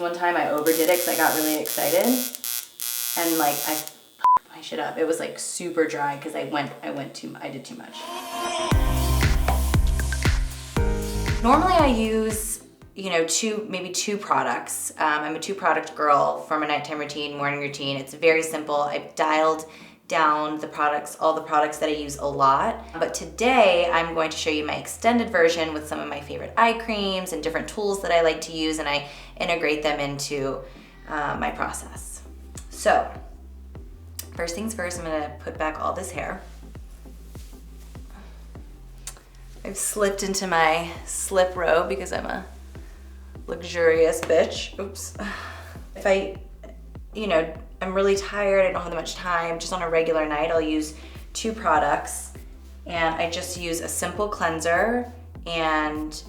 One time I overdid it because I got really excited and like I fucked my shit up. It was like super dry because I did too much. Normally I use, you know, maybe two products. I'm a 2-product girl for my nighttime routine, morning routine. It's very simple. I've dialed down the products, all the products that I use a lot. But today I'm going to show you my extended version with some of my favorite eye creams and different tools that I like to use, and I integrate them into my process. So first things first, I'm gonna put back all this hair. I've slipped into my slip robe because I'm a luxurious bitch. Oops. If I'm really tired, I don't have that much time, just on a regular night, I'll use 2 products, and I just use a simple cleanser and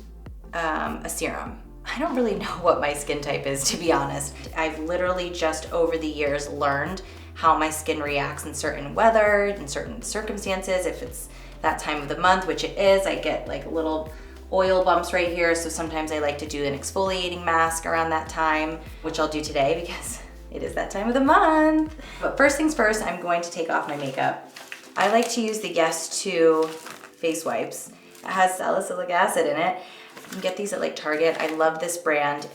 a serum. I don't really know what my skin type is, to be honest. I've literally just over the years learned how my skin reacts in certain weather, in certain circumstances. If it's that time of the month, which it is, I get like little oil bumps right here, so sometimes I like to do an exfoliating mask around that time, which I'll do today because it is that time of the month. But first things first, I'm going to take off my makeup. I like to use the Yes 2 face wipes. It has salicylic acid in it. You can get these at like Target. I love this brand.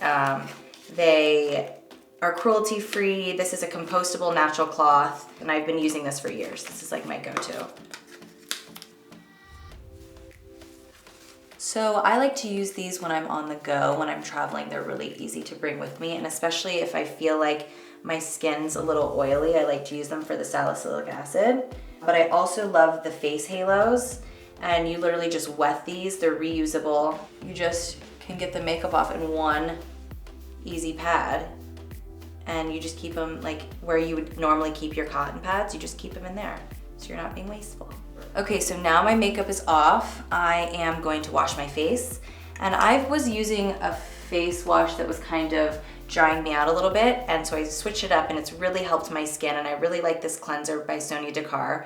They are cruelty-free. This is a compostable natural cloth, and I've been using this for years. This is like my go-to. So I like to use these when I'm on the go, when I'm traveling. They're really easy to bring with me, and especially if I feel like my skin's a little oily, I like to use them for the salicylic acid. But I also love the face halos, and you literally just wet these. They're reusable. You just can get the makeup off in one easy pad, and you just keep them like where you would normally keep your cotton pads. You just keep them in there, so you're not being wasteful. Okay, so now my makeup is off. I am going to wash my face, and I was using a face wash that was kind of drying me out a little bit, and so I switched it up, and it's really helped my skin, and I really like this cleanser by Sonya Dakar.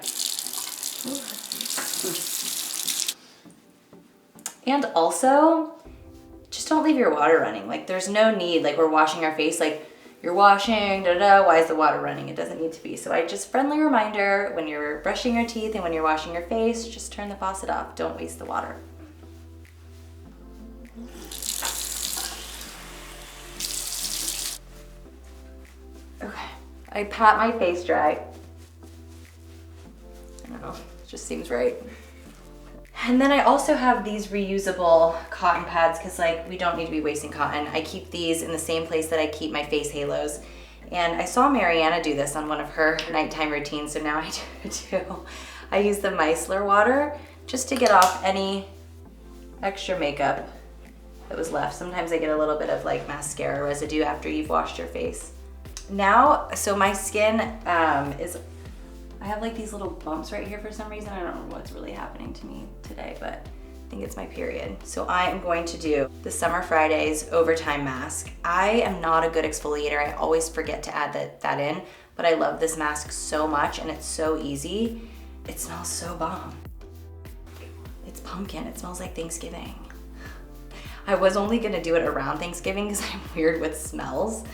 And also, just don't leave your water running. Like, there's no need, like we're washing our face, like you're washing, why is the water running? It doesn't need to be. So I just, friendly reminder, when you're brushing your teeth and when you're washing your face, just turn the faucet off. Don't waste the water. Okay, I pat my face dry. I don't know, it just seems right. And then I also have these reusable cotton pads because like we don't need to be wasting cotton. I keep these in the same place that I keep my face halos. And I saw Mariana do this on one of her nighttime routines, so now I do it too. I use the micellar water just to get off any extra makeup that was left. Sometimes I get a little bit of like mascara residue after you've washed your face. Now, so my skin I have like these little bumps right here for some reason. I don't know what's really happening to me today, but I think it's my period. So I am going to do the Summer Fridays Overtime Mask. I am not a good exfoliator. I always forget to add that in, but I love this mask so much, and it's so easy. It smells so bomb. It's pumpkin. It smells like Thanksgiving. I was only gonna do it around Thanksgiving because I'm weird with smells.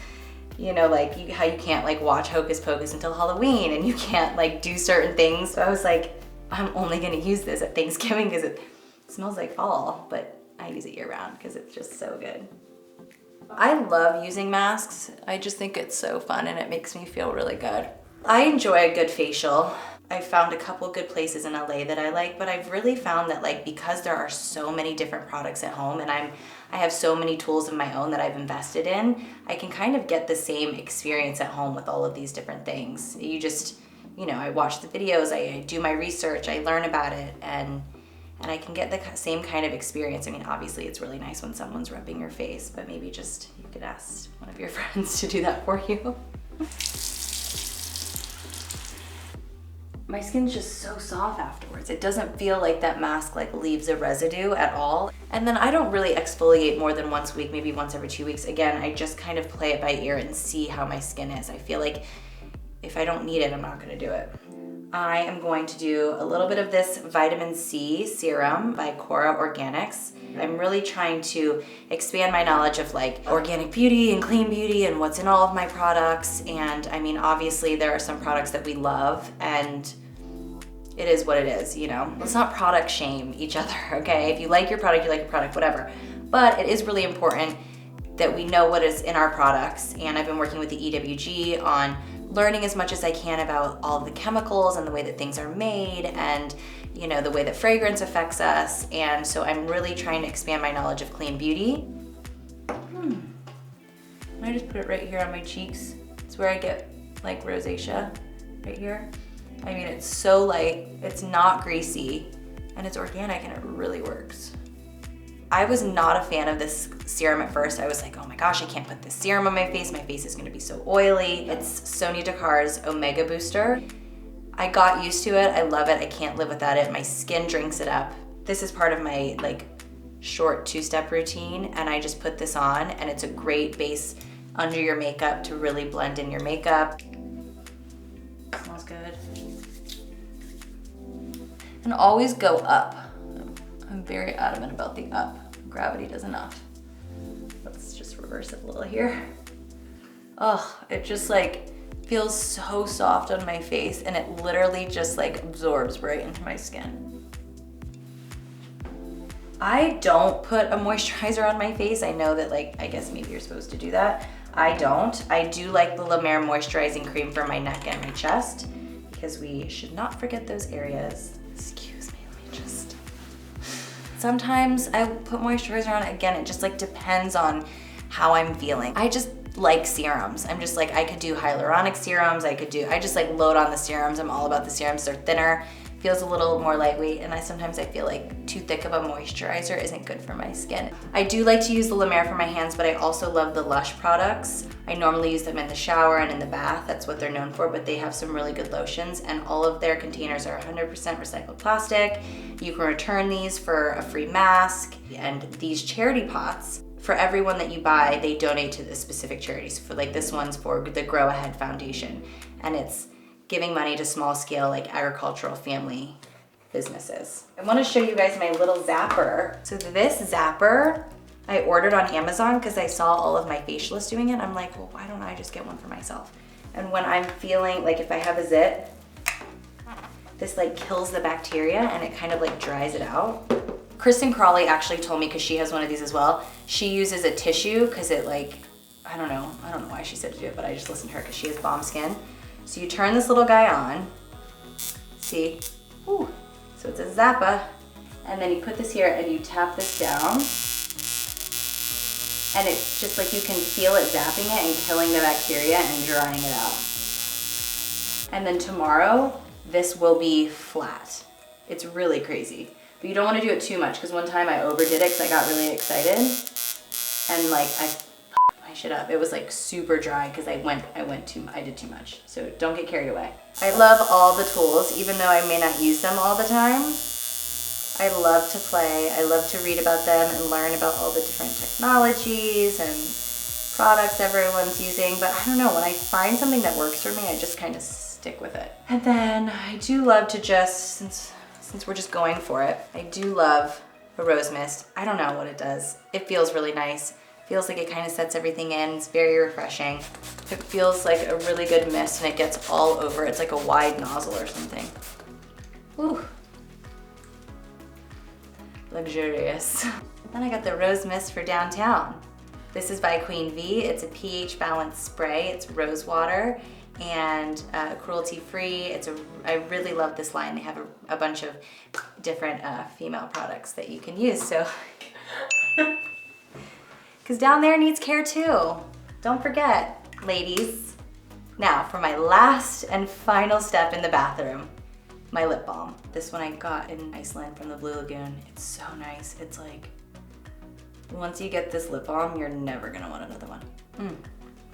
You know, like how you can't like watch Hocus Pocus until Halloween, and you can't like do certain things. So I was like, I'm only gonna use this at Thanksgiving because it smells like fall, but I use it year round because it's just so good. I love using masks. I just think it's so fun and it makes me feel really good. I enjoy a good facial. I found a couple good places in LA that I like, but I've really found that like because there are so many different products at home and I have so many tools of my own that I've invested in, I can kind of get the same experience at home with all of these different things. You just, you know, I watch the videos, I do my research, I learn about it, and I can get the same kind of experience. I mean, obviously it's really nice when someone's rubbing your face, but maybe just you could ask one of your friends to do that for you. My skin's just so soft afterwards. It doesn't feel like that mask like leaves a residue at all. And then I don't really exfoliate more than once a week, maybe once every 2 weeks. Again, I just kind of play it by ear and see how my skin is. I feel like if I don't need it, I'm not gonna do it. I am going to do a little bit of this vitamin C serum by Kora Organics. I'm really trying to expand my knowledge of like organic beauty and clean beauty and what's in all of my products. And I mean, obviously there are some products that we love and it is what it is, you know? Let's not product shame each other, okay? If you like your product, whatever. But it is really important that we know what is in our products. And I've been working with the EWG on learning as much as I can about all the chemicals and the way that things are made and, you know, the way that fragrance affects us. And so I'm really trying to expand my knowledge of clean beauty. I just put it right here on my cheeks. It's where I get like rosacea, right here. I mean, it's so light, it's not greasy, and it's organic and it really works. I was not a fan of this serum at first. I was like, oh my gosh, I can't put this serum on my face is gonna be so oily. It's Sonya Dakar's Omega Booster. I got used to it, I love it, I can't live without it. My skin drinks it up. This is part of my like short 2-step routine, and I just put this on, and it's a great base under your makeup to really blend in your makeup. Smells good. And always go up. I'm very adamant about the up. Gravity does enough. Let's just reverse it a little here. Oh, it just like feels so soft on my face, and it literally just like absorbs right into my skin. I don't put a moisturizer on my face. I know that like, I guess maybe you're supposed to do that. I don't. I do like the La Mer Moisturizing Cream for my neck and my chest because we should not forget those areas. Excuse me, let me just. Sometimes I put moisturizer on. Again, it just like depends on how I'm feeling. I just like serums. I'm just like, I could do hyaluronic serums. I just like load on the serums. I'm all about the serums. They're thinner, feels a little more lightweight, and sometimes I feel like too thick of a moisturizer isn't good for my skin. I do like to use the La Mer for my hands, but I also love the Lush products. I normally use them in the shower and in the bath. That's what they're known for, but they have some really good lotions, and all of their containers are 100% recycled plastic. You can return these for a free mask, and these charity pots, for everyone that you buy, they donate to the specific charities. For like this one's for the Grow Ahead Foundation, and it's giving money to small scale like agricultural family businesses. I wanna show you guys my little zapper. So this zapper, I ordered on Amazon because I saw all of my facialists doing it. I'm like, well, why don't I just get one for myself? And when I'm feeling, like if I have a zit, this like kills the bacteria and it kind of like dries it out. Kristen Crawley actually told me, because she has one of these as well, she uses a tissue because it like, I don't know why she said to do it, but I just listened to her because she has Balm skin. So you turn this little guy on, see? Ooh. So it's a Zappa, and then you put this here and you tap this down, and it's just like you can feel it zapping it and killing the bacteria and drying it out. And then tomorrow, this will be flat. It's really crazy. But you don't want to do it too much, because one time I overdid it because I got really excited, and like I shit up. It was like super dry because I did too much. So don't get carried away. I love all the tools, even though I may not use them all the time. I love to play. I love to read about them and learn about all the different technologies and products everyone's using. But I don't know, when I find something that works for me, I just kind of stick with it. And then I do love to just, since we're just going for it, I do love a rose mist. I don't know what it does. It feels really nice. Feels like it kind of sets everything in. It's very refreshing. It feels like a really good mist and it gets all over. It's like a wide nozzle or something. Ooh. Luxurious. Then I got the rose mist for downtown. This is by Queen V. It's a pH balanced spray. It's Rosewater and cruelty-free. I really love this line. They have a bunch of different female products that you can use. So. Because down there needs care too. Don't forget, ladies. Now, for my last and final step in the bathroom, my lip balm. This one I got in Iceland from the Blue Lagoon. It's so nice. It's like, once you get this lip balm, you're never gonna want another one.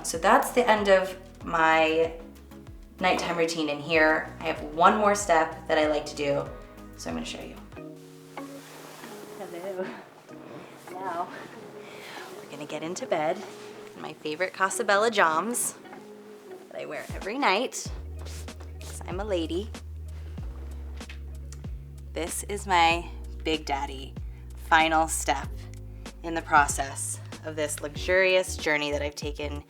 So that's the end of my nighttime routine in here. I have one more step that I like to do, so I'm gonna show you. Hello. Now, gonna get into bed in my favorite Casabella Joms that I wear every night because I'm a lady. This is my Big Daddy final step in the process of this luxurious journey that I've taken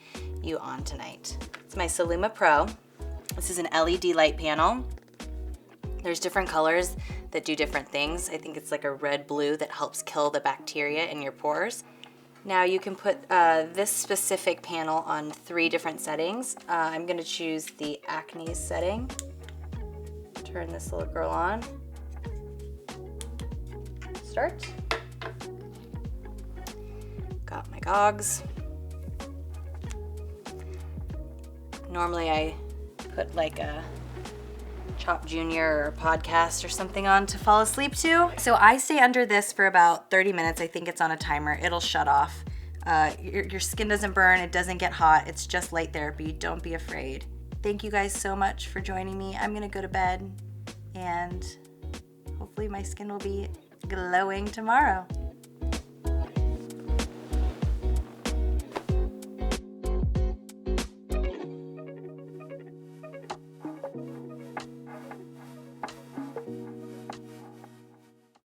you on tonight. It's my Soluma Pro. This is an LED light panel. There's different colors that do different things. I think it's like a red-blue that helps kill the bacteria in your pores. Now you can put this specific panel on 3 different settings. I'm gonna choose the Acne setting. Turn this little girl on. Start. Got my gogs. Normally I put like a Chop Junior or a podcast or something on to fall asleep to. So I stay under this for about 30 minutes. I think it's on a timer. It'll shut off. Your skin doesn't burn, it doesn't get hot. It's just light therapy. Don't be afraid. Thank you guys so much for joining me. I'm gonna go to bed and hopefully my skin will be glowing tomorrow.